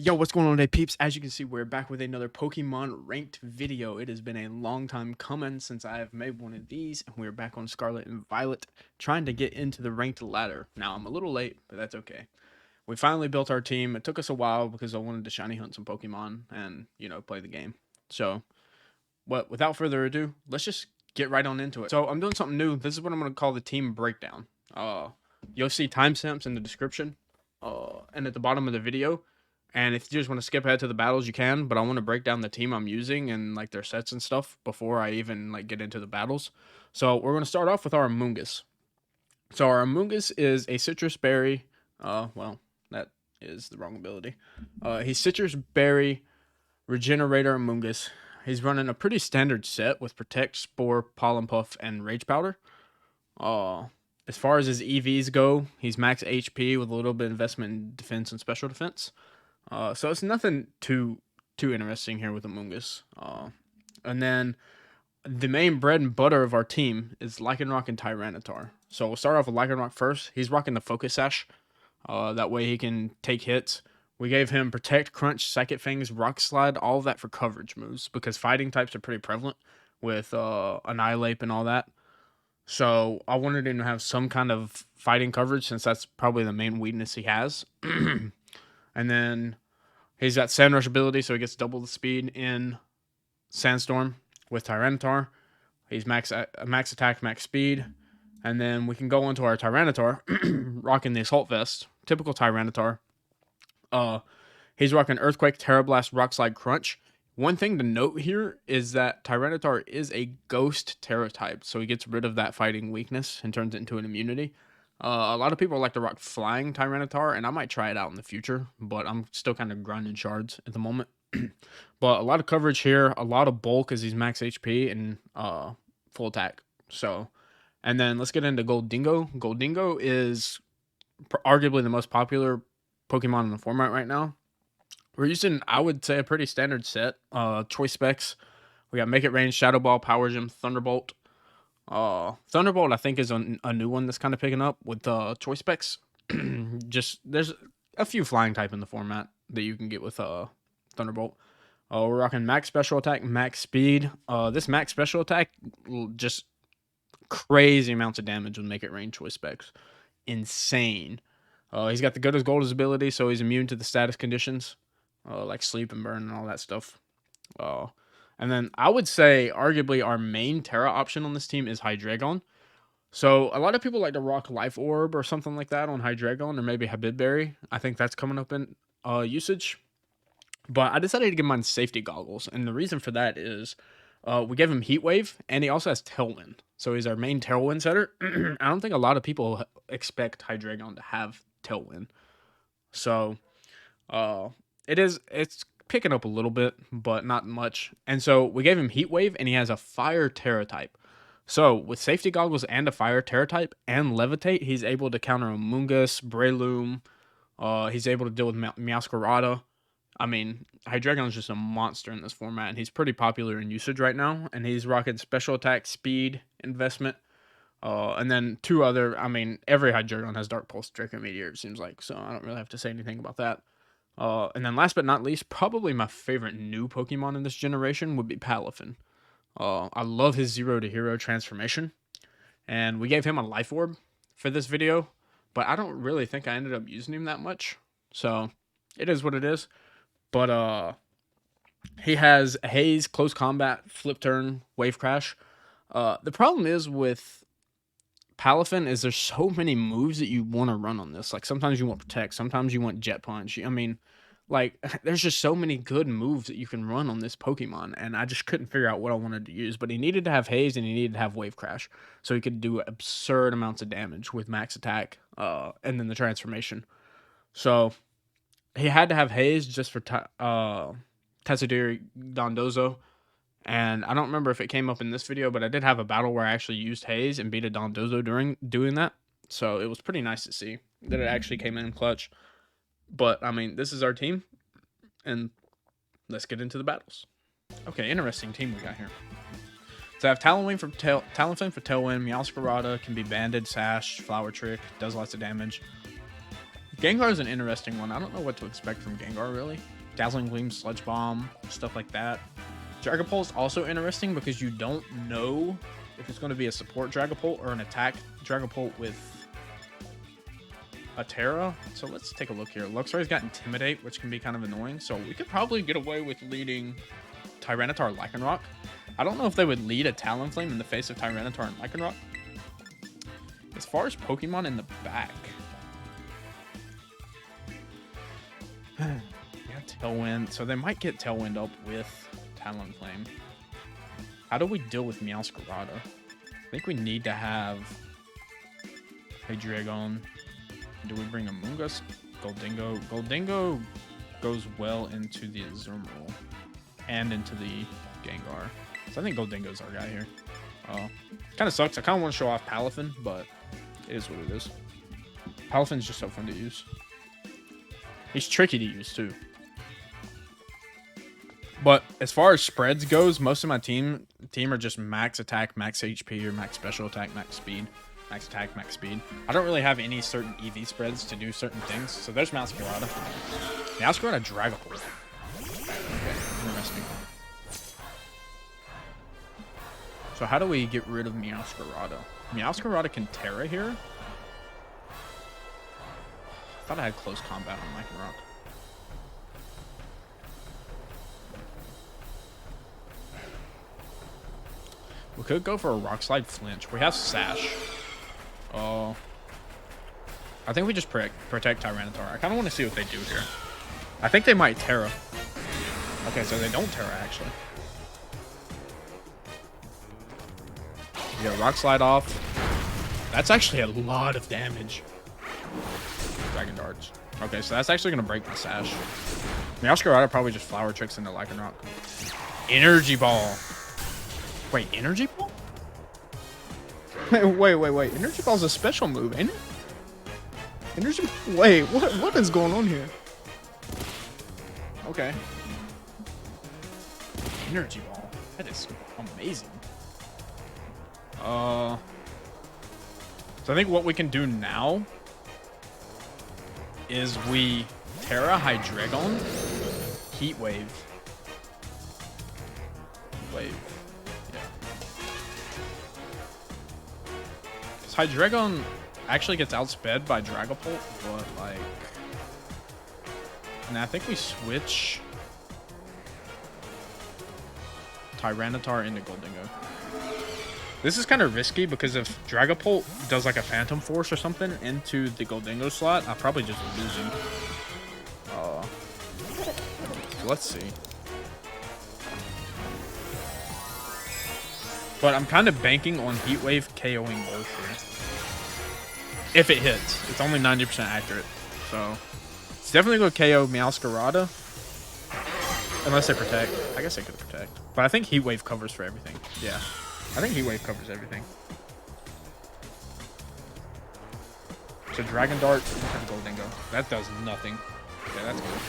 Yo, what's going on today, peeps? As you can see, we're back with another Pokemon ranked video. It has been a long time coming since I have made one of these, and we're back on Scarlet and Violet, trying to get into the ranked ladder. Now, I'm a little late, but that's okay. We finally built our team. It took us a while because I wanted to shiny hunt some Pokemon and, play the game. So, without further ado, let's just get right on into it. So, I'm doing something new. This is what I'm going to call the team breakdown. You'll see timestamps in the description and at the bottom of the video. And if you just want to skip ahead to the battles, you can. But I want to break down the team I'm using and like their sets and stuff before I even like get into the battles. So we're going to start off with our Amoonguss. So our Amoonguss is a citrus berry. Well, that is the wrong ability. He's citrus berry regenerator Amoonguss. He's running a pretty standard set with Protect, Spore, Pollen Puff, and Rage Powder. As far as his EVs go, he's max HP with a little bit of investment in defense and special defense. So it's nothing too interesting here with Amoonguss. And then the main bread and butter of our team is Lycanroc and Tyranitar. So we'll start off with Lycanroc first. He's rocking the Focus Sash. That way he can take hits. We gave him Protect, Crunch, Psychic Fangs, Rock Slide, all of that for coverage moves because fighting types are pretty prevalent with Annihilate and all that. So I wanted him to have some kind of fighting coverage since that's probably the main weakness he has. And then he's got Sand Rush ability, so he gets double the speed in Sandstorm with Tyranitar. He's max attack, max speed. And then we can go into our Tyranitar, rocking the Assault Vest. Typical Tyranitar. He's rocking Earthquake, Terra Blast, Rock Slide, Crunch. One thing to note here is that Tyranitar is a Ghost Terra type, so he gets rid of that fighting weakness and turns it into an immunity. A lot of people like to rock Flying Tyranitar, and I might try it out in the future, but I'm still kind of grinding shards at the moment. But a lot of coverage here, a lot of bulk as he's max HP and full attack. So, and then let's get into Goldingo. Goldingo is arguably the most popular Pokemon in the format right now. We're using, I would say, a pretty standard set. Choice specs. We got Make It Rain, Shadow Ball, Power Gem, Thunderbolt. Thunderbolt, I think, is a new one that's kind of picking up with choice specs. Just there's a few flying type in the format that you can get with Thunderbolt. We're rocking max special attack, max speed. This max special attack just crazy amounts of damage with Make It Rain choice specs. Insane. He's got the Good as Gold as ability, so he's immune to the status conditions, like sleep and burn and all that stuff. And then I would say arguably our main Terra option on this team is Hydreigon. So a lot of people like to rock Life Orb or something like that on Hydreigon or maybe Habibberry. I think that's coming up in usage. But I decided to give mine Safety Goggles. And the reason for that is we gave him Heat Wave and he also has Tailwind. So he's our main Tailwind setter. I don't think a lot of people expect Hydreigon to have Tailwind. So it's picking up a little bit, but not much. And so we gave him Heat Wave, and he has a Fire Terra type. So with Safety Goggles and a Fire Terra type and Levitate, he's able to counter Amoonguss, Breloom. He's able to deal with Meowscarada. I mean, Hydreigon is just a monster in this format, and he's pretty popular in usage right now. And he's rocking Special Attack, Speed, Investment. And then two other, I mean, every Hydreigon has Dark Pulse, Draco Meteor, it seems like. So I don't really have to say anything about that. And then last but not least, probably my favorite new Pokemon in this generation would be Palafin. I love his Zero to Hero transformation. And we gave him a Life Orb for this video, but I don't really think I ended up using him that much. So it is what it is. But he has Haze, Close Combat, Flip Turn, Wave Crash. The problem is with Palafin is there's so many moves that you want to run on this. Like sometimes you want Protect, sometimes you want Jet Punch. I mean, like there's just so many good moves that you can run on this Pokemon, and I just couldn't figure out what I wanted to use. But he needed to have Haze and he needed to have Wave Crash, so he could do absurd amounts of damage with max attack, and then the transformation. So he had to have Haze just for Tessadiri Dondozo. And I don't remember if it came up in this video, but I did have a battle where I actually used Haze and beat a Dondozo during doing that. So it was pretty nice to see that it actually came in clutch. But, I mean, this is our team. And let's get into the battles. Okay, interesting team we got here. So I have Talonflame for Tailwind, Meowscarada, can be Banded, Sash, Flower Trick, does lots of damage. Gengar is an interesting one. I don't know what to expect from Gengar, really. Dazzling Gleam, Sludge Bomb, stuff like that. Dragapult is also interesting because you don't know if it's going to be a support Dragapult or an attack Dragapult with a Terra. So let's take a look here. Luxray's got Intimidate, which can be kind of annoying. So we could probably get away with leading Tyranitar Lycanroc. I don't know if they would lead a Talonflame in the face of Tyranitar and Lycanroc. As far as Pokemon in the back... yeah, Tailwind. So they might get Tailwind up with Talonflame. How do we deal with Meowscarada? I think we need to have Hydreigon. Do we bring a Moongus? Goldingo. Goldingo goes well into the Azumarill and into the Gengar. So I think Goldingo's our guy here. Kind of sucks. I kind of want to show off Palafin, but it is what it is. Palafin's just so fun to use. He's tricky to use too. But as far as spreads goes, most of my team are just max attack, max HP, or max special attack, max speed. Max attack, max speed. I don't really have any certain EV spreads to do certain things. So there's Meowscarada. Meowscarada Dragapult. Okay, interesting. So how do we get rid of Meowscarada? Meowscarada can Terra here. I thought I had close combat on Lycanroc. We could go for a Rock Slide Flinch. We have Sash. Oh. I think we just protect Tyranitar. I kind of want to see what they do here. I think they might Terra. Okay, so they don't Terra, actually. Yeah, Rock Slide off. That's actually a lot of damage. Dragon Darts. Okay, so that's actually going to break my Sash. Meowscarada probably just Flower Tricks into Lycanroc. Energy Ball. Wait, Energy Ball? Wait. Energy Ball's a special move, ain't it? Energy... Wait, what is going on here? Okay. Energy Ball. That is amazing. So I think what we can do now is we Terra Hydreigon, Heat Wave. Hydreigon actually gets outsped by Dragapult, but like... And I think we switch Tyranitar into Goldingo. This is kind of risky because if Dragapult does like a Phantom Force or something into the Goldingo slot, I'll probably just lose him. So let's see. But I'm kind of banking on Heat Wave KOing both here. If it hits. It's only 90% accurate. So, it's definitely going to KO Meowscarada. Unless they protect. I guess they could protect. But I think Heat Wave covers for everything. Yeah. I think Heat Wave covers everything. So, Dragon Dart and Goldingo. That does nothing. Yeah, that's good.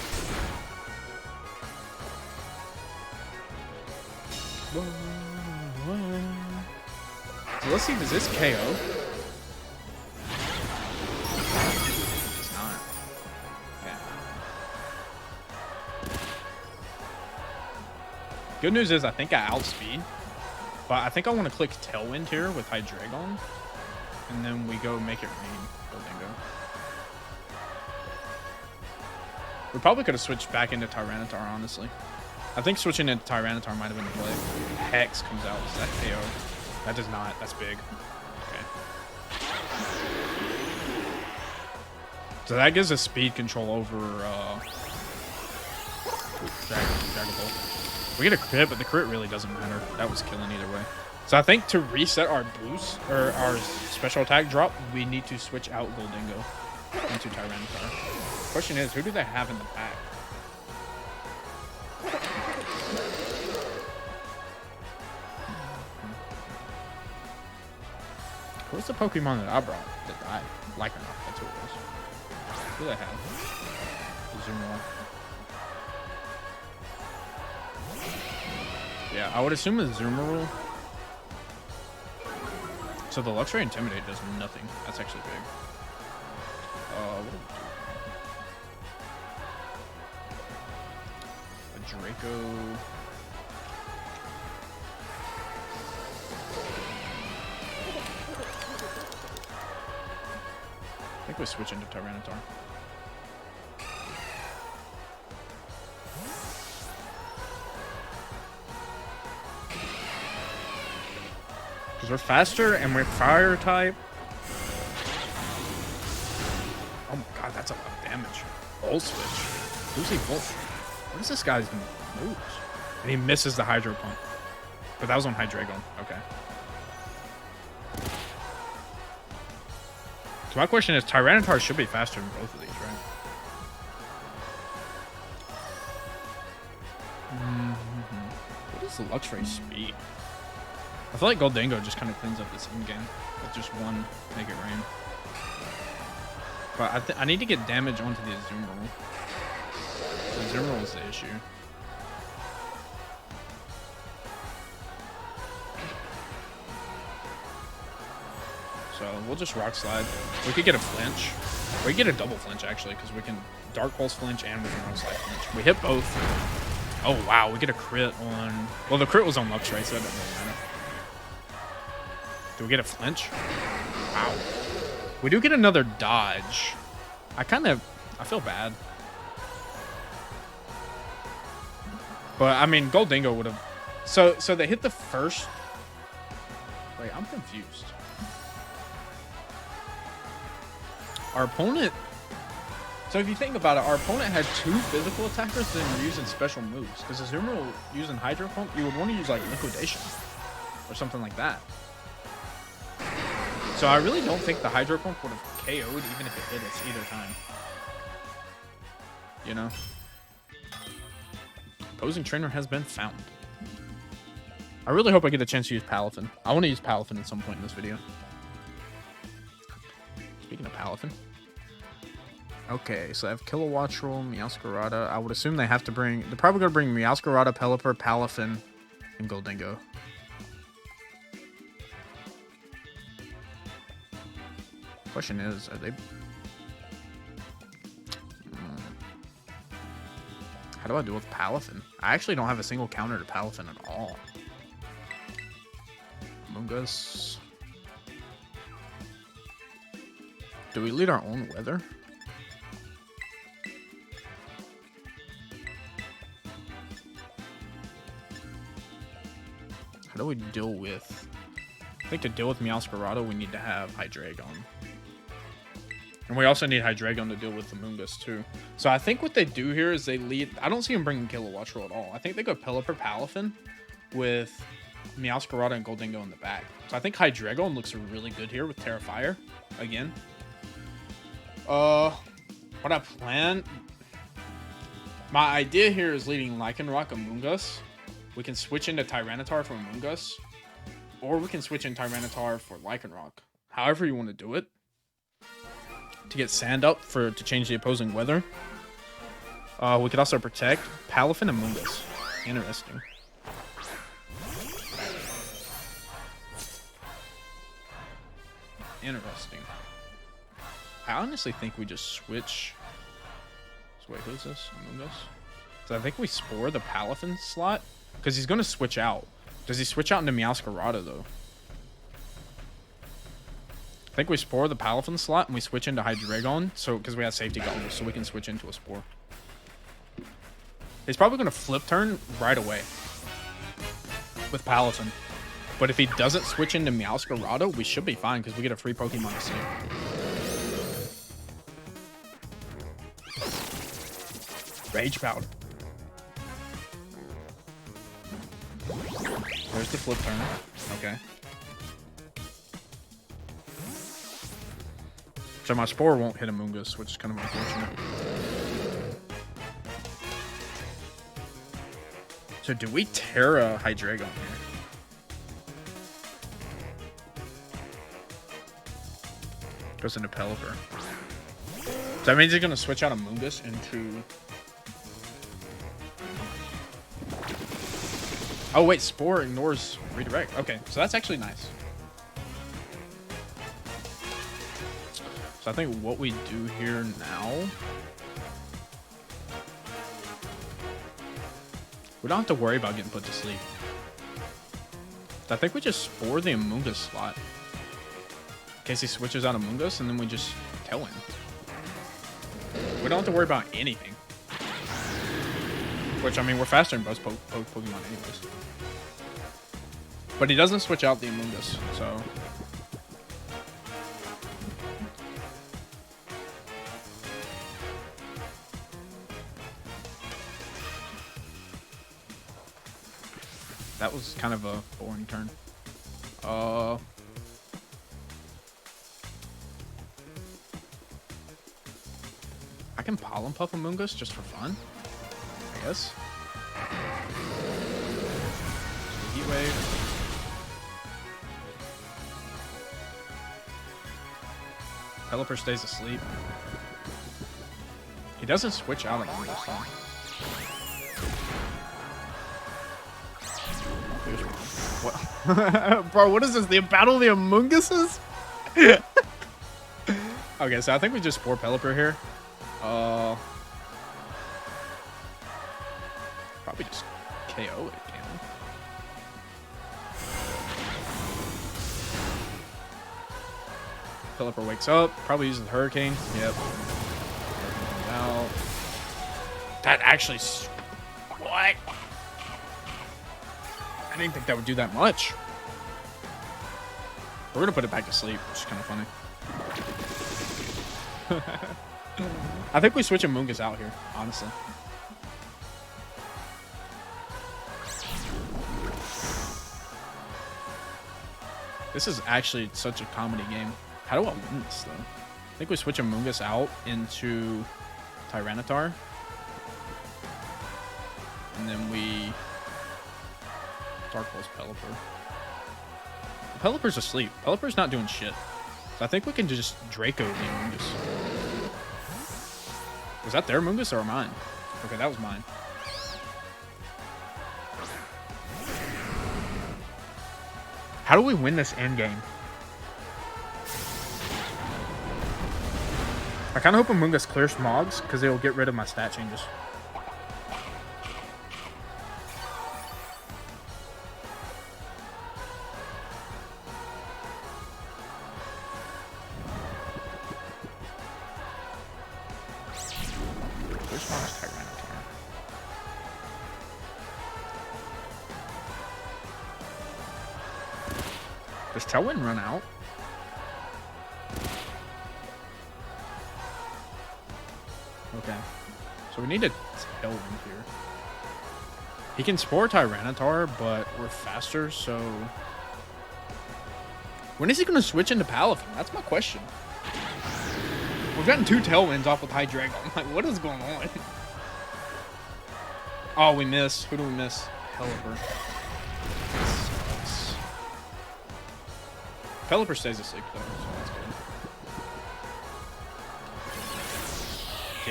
So let's see, does this KO? It's not. Yeah. Good news is I think I outspeed. But I think I want to click Tailwind here with Hydreigon. And then we go make it rain. Goldingo. We probably could have switched back into Tyranitar, honestly. I think switching into Tyranitar might have been the play. Hex comes out. Is that KO? That does not. That's big. Okay. So that gives us speed control over Dragapult. We get a crit, but the crit really doesn't matter. That was killing either way. So I think to reset our boost, or our special attack drop, we need to switch out Goldingo into Tyranitar. Question is, who do they have in the back? What's the Pokemon that I brought that died? Lycanroc, that's who it was. Who do they have? Azumarill. Yeah, I would assume a Azumarill. So the Luxray Intimidate does nothing. That's actually big. What do we do? Draco. I think we switch into Tyranitar. Because we're faster and we're fire type. Oh my god, that's a lot of damage. Volt switch. Who's he volt? What is this guy's moves? And he misses the Hydro Pump. But that was on Hydreigon. Okay. So my question is, Tyranitar should be faster than both of these, right? What is the Luxray speed? I feel like Goldingo just kind of cleans up this in-game with just one Make It Rain. But I need to get damage onto the Azumarill. The Azumarill is the issue. So we'll just Rock Slide. We could get a flinch. We could get a double flinch, actually, because we can Dark Pulse flinch and we can Rock Slide flinch. We hit both. Oh, wow. We get a crit on... Well, the crit was on Luxray, so that doesn't really matter. Do we get a flinch? Wow. We do get another dodge. I feel bad. But, I mean, Goldingo would have... So they hit the first... Wait, I'm confused. Our opponent... So if you think about it, our opponent had 2 physical attackers that were using special moves. Because Azumarill using Hydro Pump, you would want to use, like, Liquidation. Or something like that. So I really don't think the Hydro Pump would have KO'd even if it hit us either time. You know? Opposing trainer has been found. I really hope I get a chance to use Palafin. I want to use Palafin at some point in this video. Speaking of Palafin. Okay, so I have Kilowattrel, Meowscarada. I would assume they have to bring... They're probably going to bring Meowscarada, Pelipper, Palafin, and Goldingo. Question is, are they... How do I deal with Palafin? I actually don't have a single counter to Palafin at all. Mungus. Do we lead our own weather? How do we deal with... I think to deal with Meowscarada, we need to have Hydreigon. And we also need Hydreigon to deal with the Mungus, too. So I think what they do here is they lead... I don't see them bringing Kilowattrel at all. I think they go Pelipper, Palafin with Meowscarada and Goldingo in the back. So I think Hydreigon looks really good here with Terrifier again. What I plan... My idea here is leading Lycanroc and Mungus. We can switch into Tyranitar for Mungus. Or we can switch in Tyranitar for Lycanroc. However you want to do it. To get Sand up to change the opposing weather. We could also protect Palafin and Mungus. Interesting. Interesting. I honestly think we just switch. So wait, who's this? Mungus? So I think we Spore the Palafin slot. Because he's going to switch out. Does he switch out into Meowscarada, though? I think we Spore the Palafin slot and we switch into Hydreigon. So, because we have safety goggles, so we can switch into a Spore. He's probably going to flip turn right away. With Palafin. But if he doesn't switch into Meowscarada, we should be fine because we get a free Pokemon to see. Rage Powder. There's the flip turn. Okay. So my Spore won't hit a Mungus, which is kind of unfortunate. So do we Terra Hydreigon here? Goes into Pelipper. So that means he's going to switch out a Mungus into... Oh, wait. Spore ignores Redirect. Okay, so that's actually nice. So I think what we do here now... We don't have to worry about getting put to sleep. I think we just spore the Amoonguss slot. In case he switches out Amoonguss, and then we just Tailwind. We don't have to worry about anything. Which, I mean, we're faster than most Pokemon anyways. But he doesn't switch out the Amoonguss, so... That was kind of a boring turn. I can Pollen Puff Amoonguss just for fun, I guess. Heat Wave. Pelipper stays asleep. He doesn't switch out Amoonguss though. What? Bro, what is this? The Battle of the Amoongusses? Okay, so I think we just Spore Pelipper here. Probably just KO it, can we? Pelipper wakes up, probably uses Hurricane. Yep. Now, that actually... What? I didn't think that would do that much. We're gonna put it back to sleep, which is kind of funny. I think we switch Amoonguss out here, honestly. This is actually such a comedy game. How do I win this, though? I think we switch Amoonguss out into Tyranitar. And then we... Dark Pulse Pelipper. Pelipper's asleep. Pelipper's not doing shit. So I think we can just Draco the Amoonguss. Was that their Amoonguss or mine? Okay, that was mine. How do we win this end game? I kind of hope Amoonguss clears Smogs because it'll get rid of my stat changes. Does Tailwind run out? Okay. So we need a Tailwind here. He can Spore Tyranitar, but we're faster, so... When is he going to switch into Palafin? That's my question. We've gotten 2 Tailwinds off with Hydreigon. I'm like, what is going on? Oh, we miss. Who do we miss? Pelipper. Pelipper stays asleep though, so that's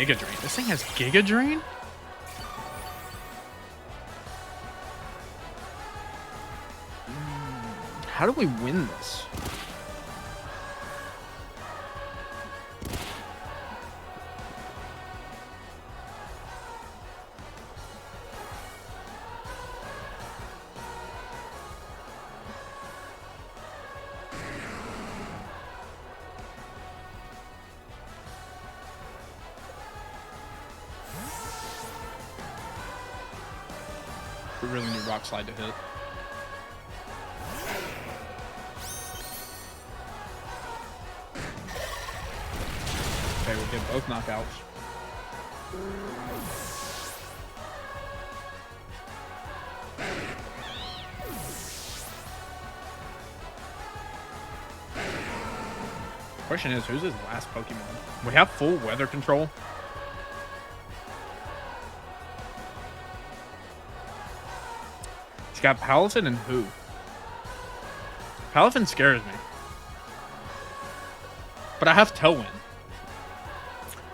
good. Giga Drain. This thing has Giga Drain? How do we win this? We really need Rock Slide to hit. Okay, we'll get both knockouts. Question is, who's his last Pokemon? We have full weather control. He's got Palafin and who? Palafin scares me. But I have Tailwind.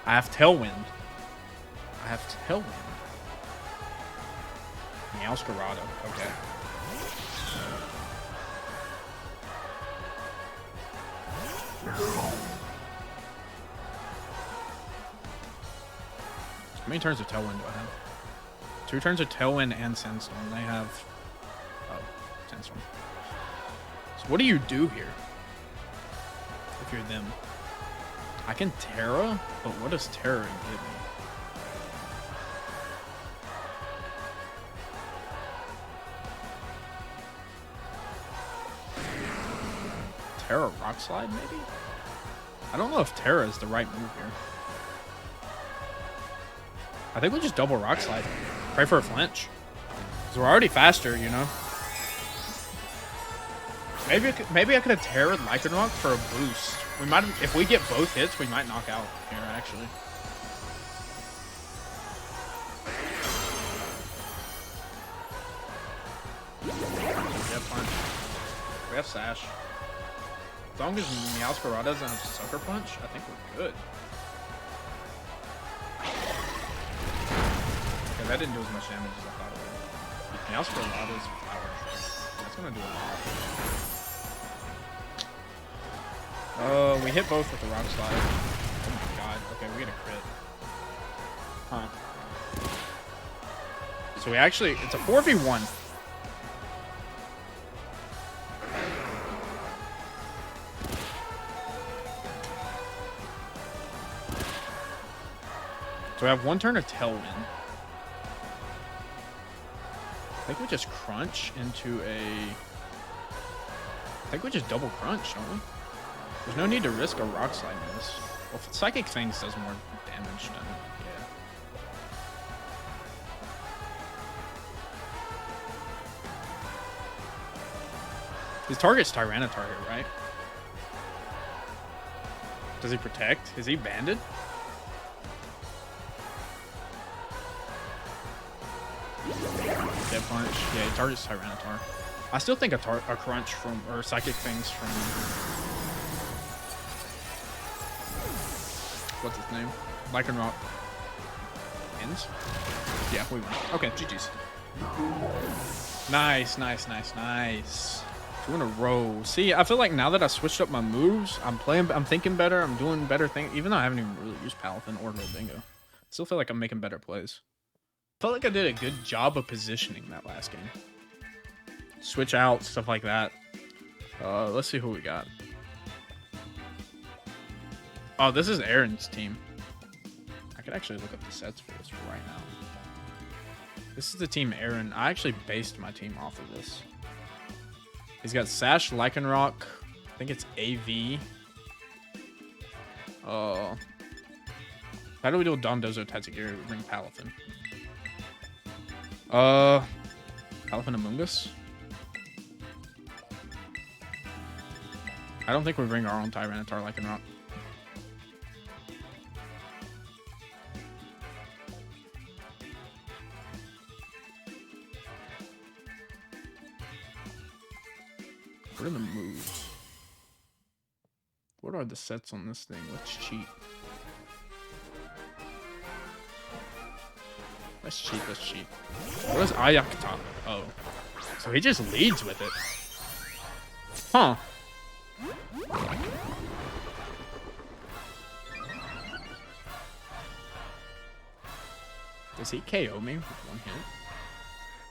I have Tailwind. I have Tailwind. Meowscarada. Okay. How many turns of Tailwind do I have? 2 turns of Tailwind and Sandstorm. They have... Oh, Sandstorm. So what do you do here? If you're them. I can Terra, but what does Terra give me? Terra Rock Slide, maybe? I don't know if Terra is the right move here. I think we'll just double Rock Slide. Pray for a flinch. Because we're already faster, you know? Maybe I could have Terra'd Lycanroc for a boost. We might, if we get both hits, we might knock out here, actually. Yeah, punch. We have Sash. As long as Meowscarada doesn't have Sucker Punch, I think we're good. Okay, that didn't do as much damage as I thought it would. Meowscarada's Flower Trick. That's gonna do a lot. We hit both with the Rock Slide. Oh my god. Okay, we get a crit. Huh. So we actually, it's a 4v1. So we have 1 turn of Tailwind. I think we just crunch into a... I think we just double crunch, don't we? There's no need to risk a Rock Slide in this. Well, if Psychic Things does more damage, then yeah. His target's Tyranitar here, right? Does he protect? Is he banded? Dead punch. Yeah, he targets Tyranitar. I still think a crunch from, or Psychic Things from, what's his name? Lycanroc ends. Yeah, we win. Okay, GG's. Nice, nice, nice, nice. 2 in a row. See, I feel like now that I switched up my moves, I'm thinking better. I'm doing better things, even though I haven't even really used Palafin or Bingo. Still feel like I'm making better plays. Felt like I did a good job of positioning that last game. Switch out, stuff like that. Let's see who we got. Oh, this is Aaron's team. I could actually look up the sets for this right now. This is the team Aaron. I actually based my team off of this. He's got Sash, Lycanroc. I think it's AV. How do we do with Dondozo, Tatsugiri, Ring Palafin? Palafin Among Us? I don't think we bring our own Tyranitar Lycanroc. What are the moves? What are the sets on this thing? Let's cheat. Let's cheat, let's cheat. What is Ayakta? Oh. So he just leads with it. Huh. Does he KO me with 1 hit?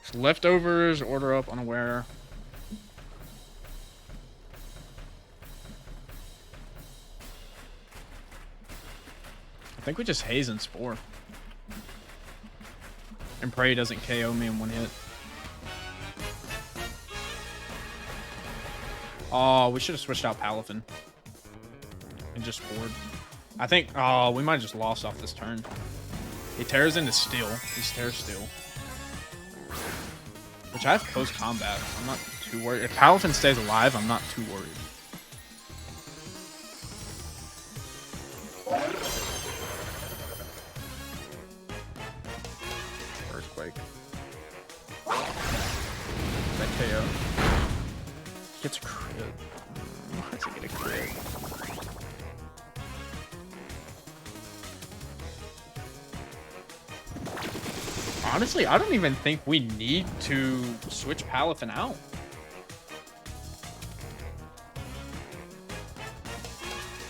So leftovers, order up, unaware. I think we just haze and spore. And pray he doesn't KO me in 1 hit. Oh, we should have switched out Palafin. And just spored. I think, oh, we might have just lost off this turn. He tears into Steel. He's tears Steel. Which I have close combat. I'm not too worried. If Palafin stays alive, I'm not too worried. Earthquake. That KO. Gets a crit. How does he get a crit? Honestly, I don't even think we need to switch Palafin out.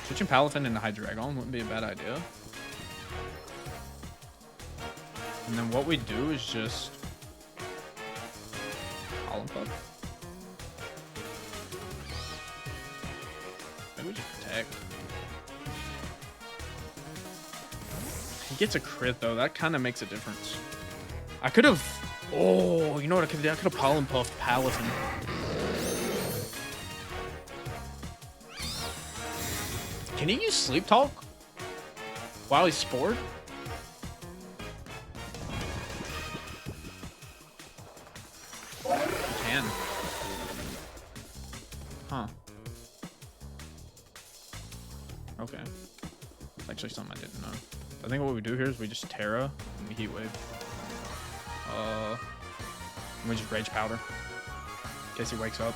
Switching Palafin into Hydreigon wouldn't be a bad idea. And then what we do is just Pollen Puff. Maybe we just protect. He gets a crit though. That kind of makes a difference. I could have. Oh, you know what I could do? I could have Pollen Puffed Paladin. Can he use Sleep Talk while he's spored? He can. Huh. Okay. That's actually something I didn't know. I think what we do here is we just Terra and we Heat Wave. And we just Rage Powder in case he wakes up.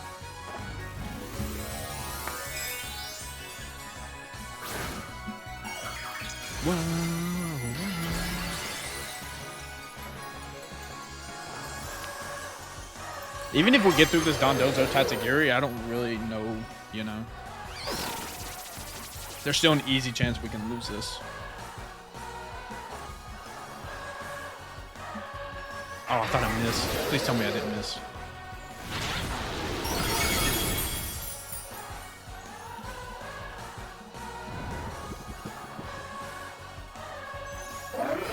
Whoa, whoa. Even if we get through this Dondozo Tatsugiri, I don't really know, you know. There's still an easy chance we can lose this. Oh, I thought I missed. Please tell me I didn't miss.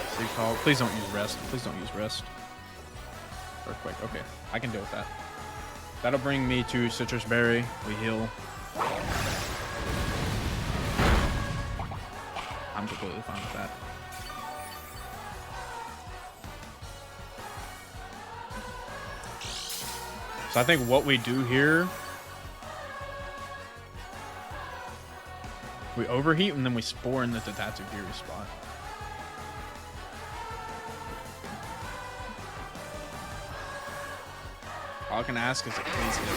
Sleep Call. Please don't use rest. Please don't use rest. Earthquake. Okay, I can deal with that. That'll bring me to Citrus Berry. We heal. I'm completely fine with that. So I think what we do here, we overheat and then we spore in the Tatsugiri spot. All I can ask is to please hit.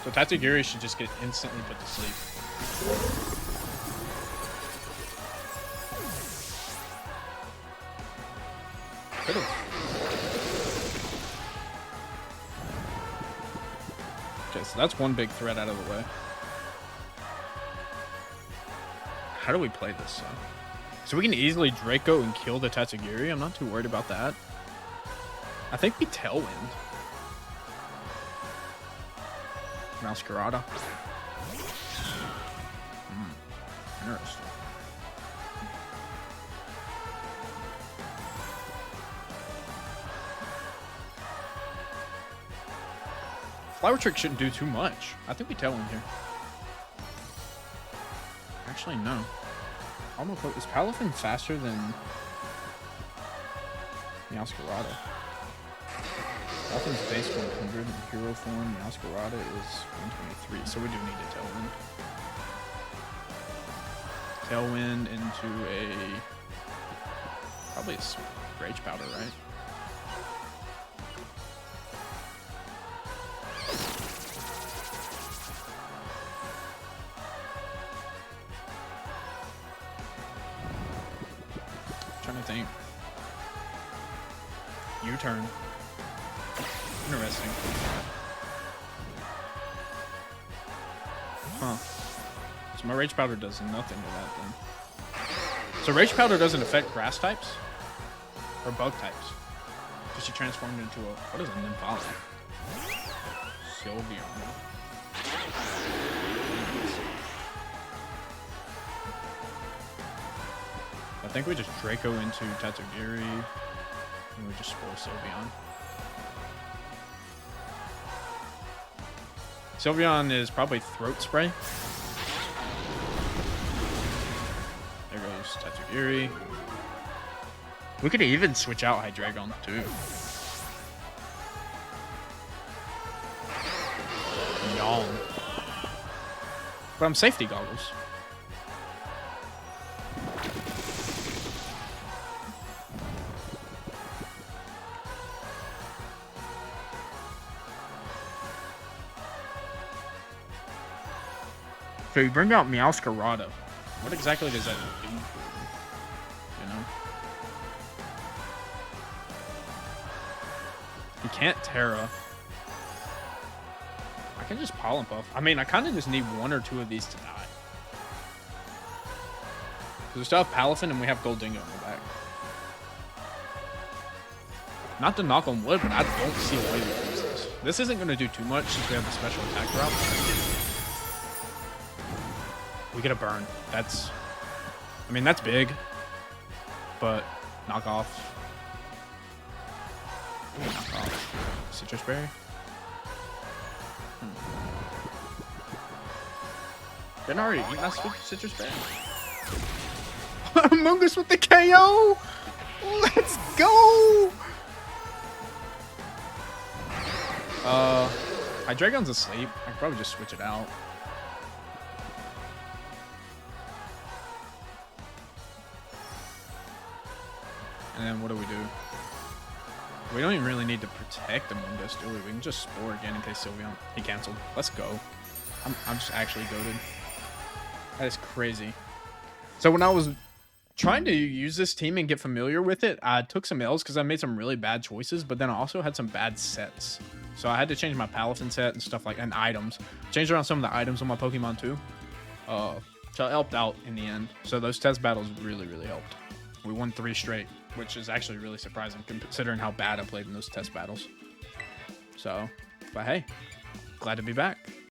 So Tatsugiri should just get instantly put to sleep. Could've. Okay, so that's one big threat out of the way. How do we play this, though? So we can easily Draco and kill the Tatsugiri. I'm not too worried about that. I think we Tailwind. Masquerada. Interesting. Flower Trick shouldn't do too much. I think we Tailwind here. Actually, no. Is Palafin faster than Masquerada? Palafin's base 100 in hero form. Masquerada is 123, so we do need a Tailwind. Tailwind into a probably a Rage Powder, right? Trying to think. U-turn. Interesting. Huh. So my Rage Powder does nothing to that then. So Rage Powder doesn't affect grass types? Or bug types? Because she transformed into a... What is a Nymphali? Sylveon. I think we just Draco into Tatsugiri, and we just Spore Sylveon. Sylveon is probably Throat Spray. There goes Tatsugiri. We could even switch out Hydreigon too. Yawn. But I'm Safety Goggles. So you bring out Meowscarada. What exactly does that do for you? You know? You can't Terra. I can just Pollen Puff. I mean, I kind of just need one or two of these to die. Because we still have Palafin and we have Gold Dingo in the back. Not to knock on wood, but I don't see a way we lose this. This isn't going to do too much since we have the special attack route. We get a burn. That's... I mean, that's big. But knock off. Ooh, knock off. Citrus Berry. Didn't I already eat my Citrus Berry? Among Us with the KO! Let's go! Hydreigon's asleep. I could probably just switch it out. And then what do? We don't even really need to protect Among Us, do we? We can just Spore again in case Sylveon. He canceled. Let's go. I'm just actually goated. That is crazy. So when I was trying to use this team and get familiar with it, I took some L's because I made some really bad choices, but then I also had some bad sets. So I had to change my Palafin set and stuff like and items. Changed around some of the items on my Pokemon too. So it helped out in the end. So those test battles really, really helped. We won 3 straight, which is actually really surprising considering how bad I played in those test battles. So, but hey, glad to be back.